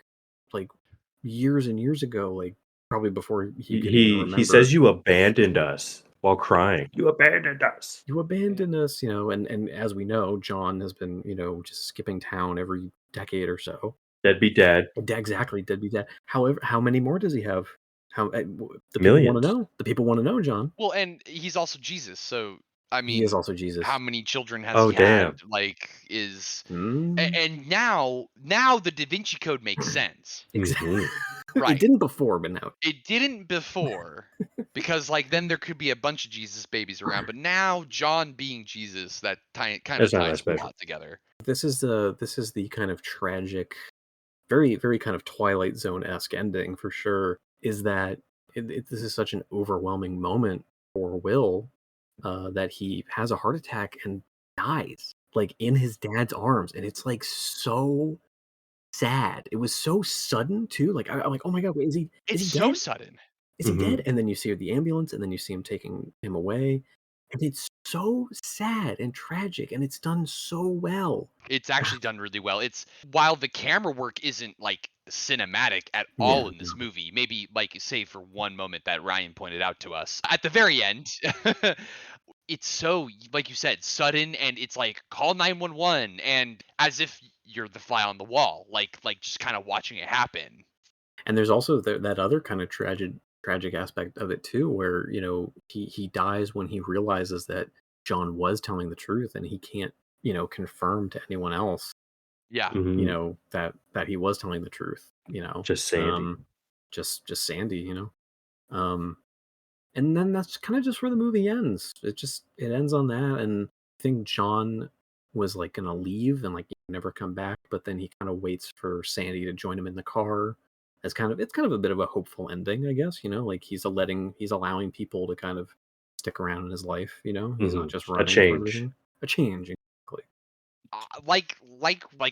years and years ago, like probably before he could even remember. He says you abandoned us while crying. You abandoned us. You abandoned us, you know, and as we know, John has been, you know, just skipping town every decade or so. Deadbeat dad. Exactly, deadbeat dad. However, how many more does he have? How the people Millions. want to know? The people want to know, John. Well, and he's also Jesus, so I mean, He is also Jesus. how many children has Oh, he had? damn. Like, is Mm. and now the Da Vinci Code makes sense. Exactly. Mhm. Right. It didn't before, but now. It didn't before, because like then there could be a bunch of Jesus babies around, but now John being Jesus, that kind of That's not that ties a special. lot together. This is the kind of tragic, very very kind of Twilight Zone-esque ending for sure. Is that this is such an overwhelming moment for Will, that he has a heart attack and dies like in his dad's arms, and it's like so sad. It was so sudden too. Like I'm like, oh my god, wait, is he It's he so dead? sudden. Is he dead? Mhm. And then you see the ambulance, and then you see him taking him away, and it's so sad and tragic, and it's done so well. It's actually done really well. It's while the camera work isn't like cinematic at all Yeah, in this movie, maybe like say for one moment that Ryan pointed out to us at the very end. It's so, like you said, sudden, and it's like call 911, and as if you're the fly on the wall, like just kind of watching it happen. And there's also that other kind of tragic aspect of it too, where you know he dies when he realizes that John was telling the truth, and he can't, you know, confirm to anyone else, Yeah. you Mhm. know, that he was telling the truth, you know. Just Sandy. Just Sandy, you know. And then that's kind of just where the movie ends. It ends on that, and I think John was like gonna leave and like never come back, but then he kind of waits for Sandy to join him in the car. It's kind of a bit of a hopeful ending, I guess. You know, like he's allowing people to kind of stick around in his life. You know, he's not Mhm. just A running for change. everything. A change, exactly. Like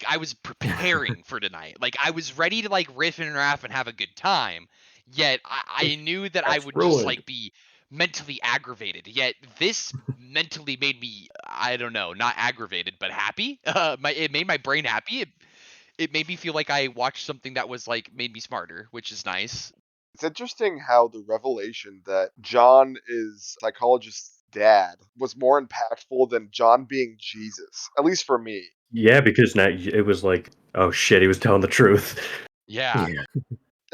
I was preparing for tonight. Like I was ready to like riff and raff and have a good time. Yet I knew that I That's would just ruined. like be mentally aggravated. Yet this mentally made me, I don't know, not aggravated but happy. It made my brain happy. It made me feel like I watched something that was like made me smarter, which is nice. It's interesting how the revelation that John is psychologist's dad was more impactful than John being Jesus, at least for me. Yeah, because now it was like, oh shit, he was telling the truth. Yeah.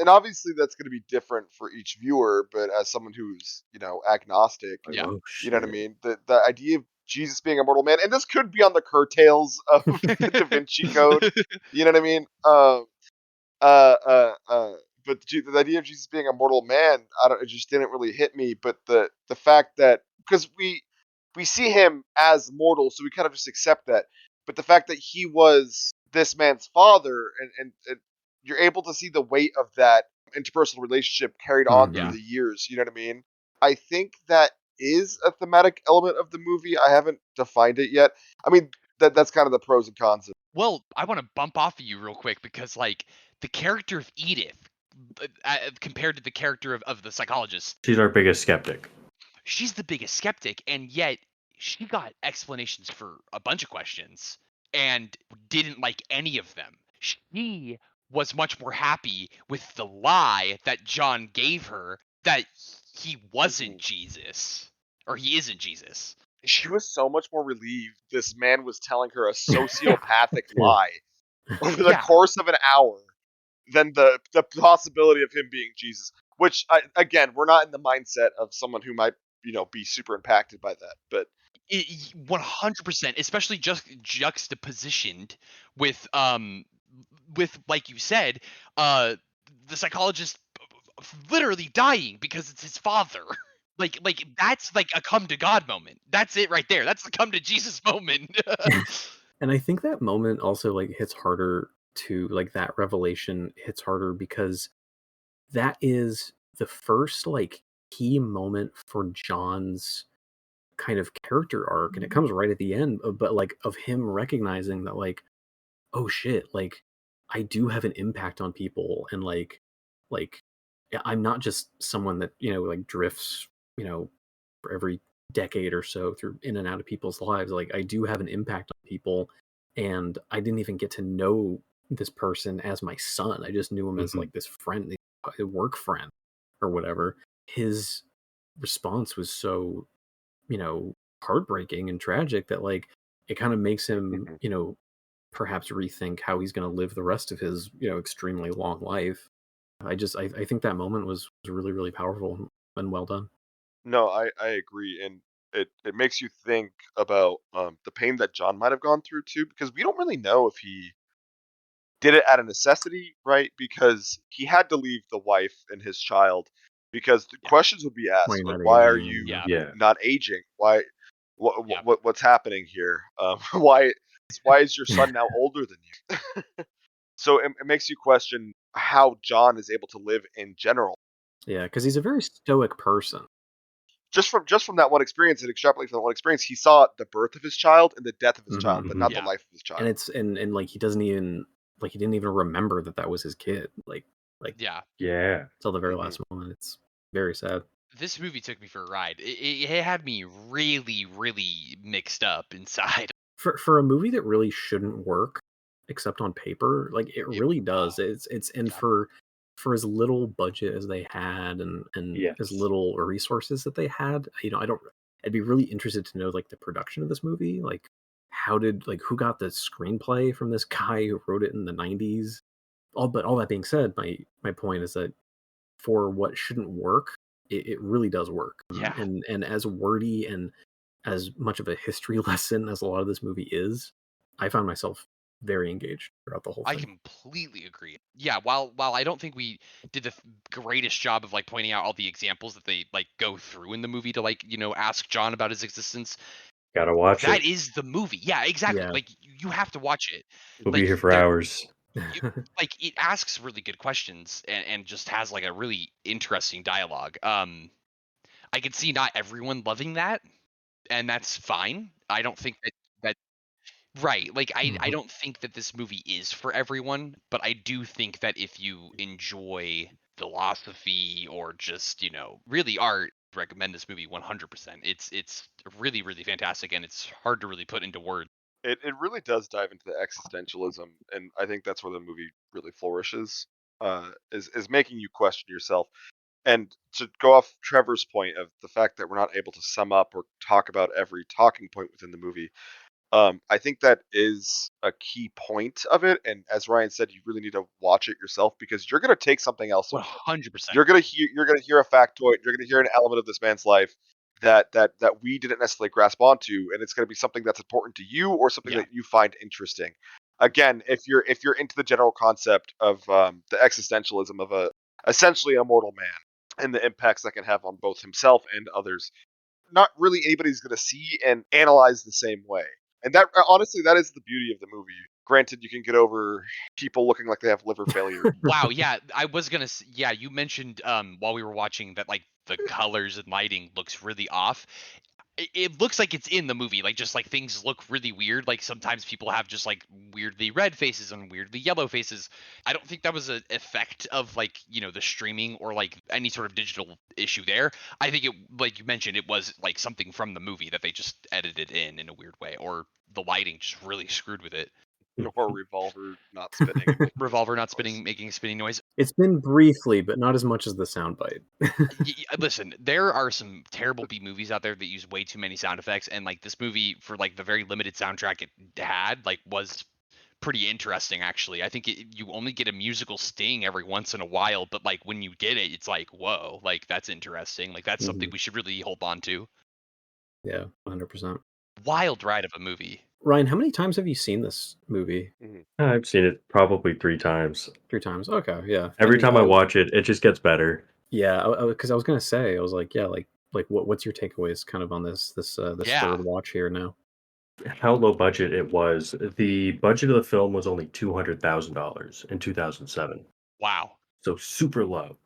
And obviously that's going to be different for each viewer, but as someone who's, you know, agnostic, Yeah. Oh, you know what I shit. mean? The idea of Jesus being a mortal man, and this could be on the curtails of the Da Vinci Code, you know what I mean? Uh, uh, uh, but the idea of Jesus being a mortal man, it just didn't really hit me. But the fact that, because we see him as mortal, so we kind of just accept that. But the fact that he was this man's father, and you're able to see the weight of that interpersonal relationship carried on through Yeah. the years. You know what I mean? I think that is a thematic element of the movie. I haven't defined it yet. I mean, that's kind of the pros and cons of it. Well, I want to bump off of you real quick because like the character of Edith, compared to the character of the psychologist, She's our biggest skeptic. she's the biggest skeptic, and yet she got explanations for a bunch of questions and didn't like any of them. She was much more happy with the lie that John gave her that he wasn't Jesus, or he isn't Jesus. She was so much more relieved this man was telling her a sociopathic lie over the course of an hour than the possibility of him being Jesus. Which, again, we're not in the mindset of someone who might, be super impacted by that. But 100%, especially just juxtapositioned with like you said, the psychologist literally dying because it's his father. Like that's like a come to God moment. That's it right there. That's the come to Jesus moment. And I think that moment also like hits harder to like that revelation hits harder because that is the first like key moment for John's kind of character arc, and it comes right at the end, but like of him recognizing that like, oh shit, like I do have an impact on people, and like I'm not just someone that like drifts for every decade or so through in and out of people's lives. Like I do have an impact on people, and I didn't even get to know this person as my son. I just knew him as like this friend, a work friend or whatever. His response was so heartbreaking and tragic that like it kind of makes him perhaps rethink how he's going to live the rest of his extremely long life. I think that moment was really, really powerful and well done. no, I agree, and it makes you think about the pain that John might have gone through too, because we don't really know if he did it out of necessity, right? Because he had to leave the wife and his child, because the questions would be asked, like, why are you not aging? Why? What's happening here? Why is your son now older than you? So it makes you question how John is able to live in general. Yeah, because he's a very stoic person. Just from that one experience, and extrapolate from that one experience, he saw the birth of his child and the death of his child, but not the life of his child. And it's and like he doesn't even like he didn't even remember that was his kid. Like yeah till the very last moment. It's very sad. This movie took me for a ride. It had me really, really mixed up inside. For a movie that really shouldn't work except on paper, like it really does. It's and for as little budget as they had and as little resources that they had, I'd be really interested to know like the production of this movie. Like who got the screenplay from this guy who wrote it in the 90s? But all that being said, my point is that for what shouldn't work, it really does work. Yeah. And as wordy and as much of a history lesson as a lot of this movie is, I found myself very engaged throughout the whole thing. I completely agree. Yeah, while I don't think we did the greatest job of like pointing out all the examples that they like go through in the movie to like, ask John about his existence. Gotta watch it. That is the movie. Yeah, exactly. Yeah. Like you have to watch it. We'll be here for hours. Like it asks really good questions and just has like a really interesting dialogue. I could see not everyone loving that, and that's fine. I don't think that right. Like I don't think that this movie is for everyone, but I do think that if you enjoy philosophy or just, really art, recommend this movie 100%. It's really, really fantastic, and it's hard to really put into words. It really does dive into the existentialism, and I think that's where the movie really flourishes. Is making you question yourself. And to go off Trevor's point of the fact that we're not able to sum up or talk about every talking point within the movie, I think that is a key point of it. And as Ryan said, you really need to watch it yourself, because you're going to take something else. 100%. You're going to hear a factoid. You're going to hear an element of this man's life that we didn't necessarily grasp onto, and it's going to be something that's important to you or something that you find interesting. Again, if you're into the general concept of the existentialism of essentially a mortal man and the impacts that can have on both himself and others, not really anybody's going to see and analyze the same way. And that, honestly, that is the beauty of the movie. Granted, you can get over people looking like they have liver failure. Wow, yeah, I was gonna. Yeah, you mentioned while we were watching that like the colors and lighting looks really off. it looks like it's in the movie, like just like things look really weird. Like sometimes people have just like weirdly red faces and weirdly yellow faces. I don't think that was an effect of like, you know, the streaming or like any sort of digital issue there. I think it, like you mentioned, it was like something from the movie that they just edited in a weird way, or the lighting just really screwed with it. Or revolver not spinning. And making Revolver not noise. spinning, making a spinning noise. It's been briefly, but not as much as the soundbite. Listen, there are some terrible B movies out there that use way too many sound effects, and like this movie, for like the very limited soundtrack it had, like was pretty interesting actually. I think you only get a musical sting every once in a while, but like when you get it, it's like, whoa, like that's interesting. Like that's something we should really hold on to. Yeah, 100%. Wild ride of a movie. Ryan, how many times have you seen this movie? I've seen it probably 3 times. 3 times. Okay, yeah. Every time I watch it, it just gets better. Yeah, because I was gonna say, I was like, yeah, like what's your takeaways kind of on this Yeah. third watch here now? How low budget it was. The budget of the film was only $200,000 in 2007. Wow. So super low.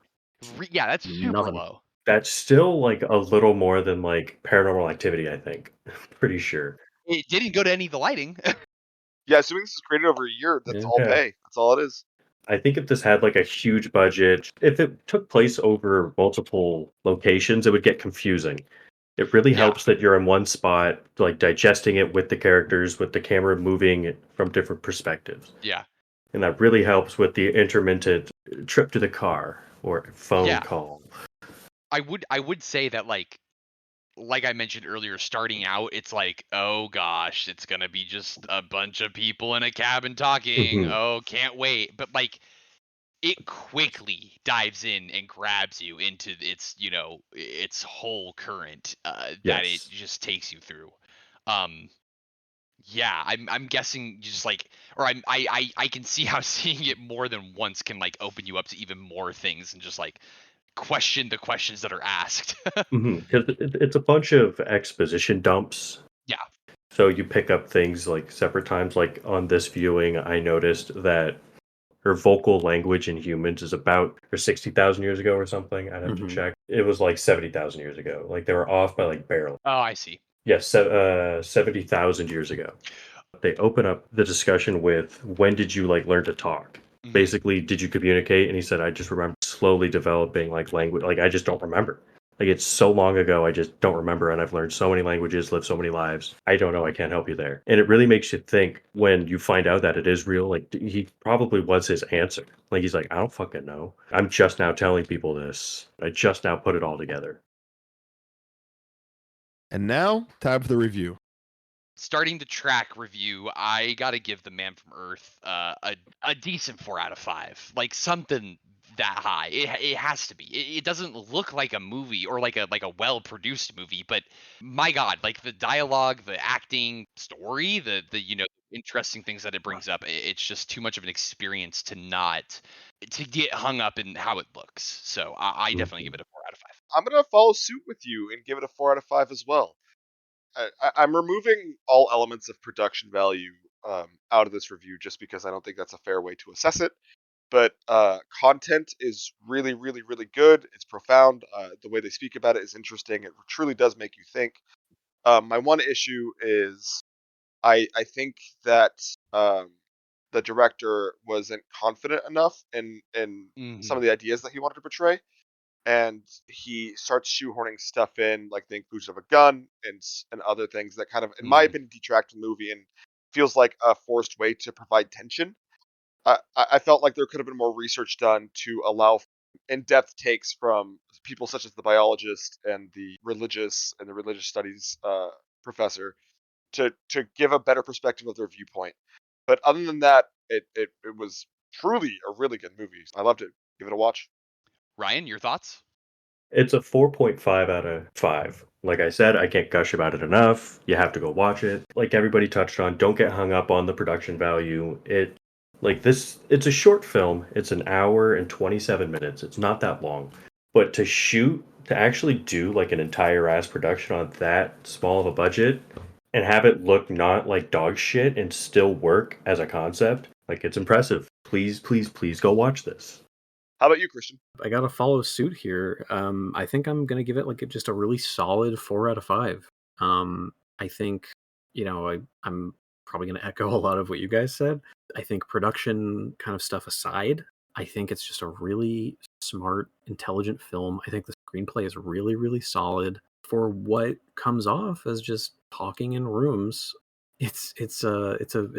Yeah, that's super Nothing. low. That's still like a little more than like Paranormal Activity, I think. Pretty sure. It didn't go to any of the lighting. Yeah, assuming this is created over a year, that's Yeah. all Yeah. pay. That's all it is. I think if this had like a huge budget, if it took place over multiple locations, it would get confusing. It really Yeah. helps that you're in one spot, like digesting it with the characters, with the camera moving from different perspectives. Yeah. And that really helps with the intermittent trip to the car or phone Yeah. call. I would say that like I mentioned earlier, starting out, it's like, oh gosh, it's gonna be just a bunch of people in a cabin talking. Mhm. Oh, can't wait. But like it quickly dives in and grabs you into its, you know, its whole current that it Yes. just takes you through. Yeah, I'm guessing just like, or I can see how seeing it more than once can like open you up to even more things and just like question the questions that are asked. Because it's a bunch of exposition dumps. Yeah. So you pick up things like separate times. Like on this viewing, I noticed that her vocal language in humans is about or 60,000 years ago or something. I'd have to check. It was like 70,000 years ago. Like they were off by like barely. Oh, I see. Yes, 70,000 years ago. They open up the discussion with, when did you like learn to talk? Mhm. Basically, did you communicate? And he said, I just remember slowly developing like language. Like I just don't remember. Like it's so long ago, I just don't remember. And I've learned so many languages, lived so many lives. I don't know. I can't help you there. And it really makes you think when you find out that it is real. Like he probably was his answer. Like he's like, I don't fucking know. I'm just now telling people this. I just now put it all together. And now, time for the review. Starting the track review, I gotta give The Man from Earth a decent 4 out of 5. Like something that high. It has to be. It doesn't look like a movie or like a well produced movie, but my God, like the dialogue, the acting, story, the you know interesting things that it brings up. It's just too much of an experience to not to get hung up in how it looks. So I definitely give it a 4 out of 5. I'm gonna follow suit with you and give it a 4 out of 5 as well. I'm removing all elements of production value out of this review just because I don't think that's a fair way to assess it. But content is really, really, really good. It's profound. The way they speak about it is interesting. It truly does make you think. My one issue is I think that the director wasn't confident enough in some of the ideas that he wanted to portray, and he starts shoehorning stuff in, like the inclusion of a gun and other things that kind of, in my opinion, detract from the movie and feels like a forced way to provide tension. I felt like there could have been more research done to allow in-depth takes from people such as the biologist and the religious studies professor to give a better perspective of their viewpoint. But other than that, it was truly a really good movie. I loved it. Give it a watch. Ryan, your thoughts? It's a 4.5 out of 5. Like I said, I can't gush about it enough. You have to go watch it. Like everybody touched on, don't get hung up on the production value. It's a short film. It's an hour and 27 minutes. It's not that long. But to actually do like an entire ass production on that small of a budget and have it look not like dog shit and still work as a concept, like it's impressive. Please, please, please go watch this. How about you, Christian? I gotta follow suit here. I think I'm gonna give it like just a really solid 4 out of 5. I think, I'm probably going to echo a lot of what you guys said. I think production kind of stuff aside, I think it's just a really smart, intelligent film. I think the screenplay is really, really solid for what comes off as just talking in rooms. It's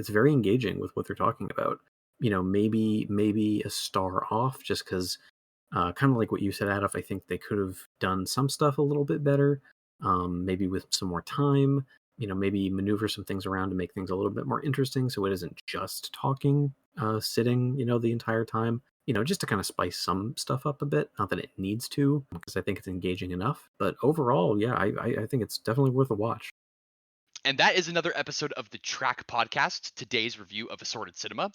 very engaging with what they're talking about. Maybe a star off just because, kind of like what you said, Aref, I think they could have done some stuff a little bit better, maybe with some more time. Maybe maneuver some things around to make things a little bit more interesting, so it isn't just talking, sitting, the entire time. Just to kind of spice some stuff up a bit. Not that it needs to, because I think it's engaging enough. But overall, yeah, I think it's definitely worth a watch. And that is another episode of the Track Podcast, today's review of Assorted Cinema.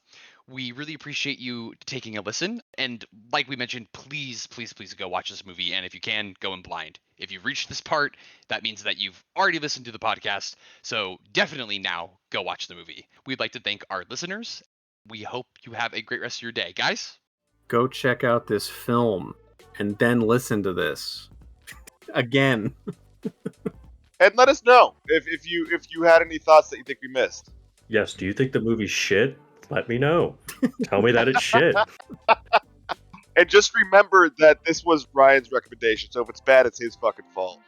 We really appreciate you taking a listen. And like we mentioned, please, please, please go watch this movie. And if you can, go in blind. If you've reached this part, that means that you've already listened to the podcast. So definitely now go watch the movie. We'd like to thank our listeners. We hope you have a great rest of your day. Guys? Go check out this film and then listen to this again. And let us know if you had any thoughts that you think we missed. Yes, do you think the movie's shit? Let me know. Tell me that it's shit. And just remember that this was Ryan's recommendation, so if it's bad, it's his fucking fault.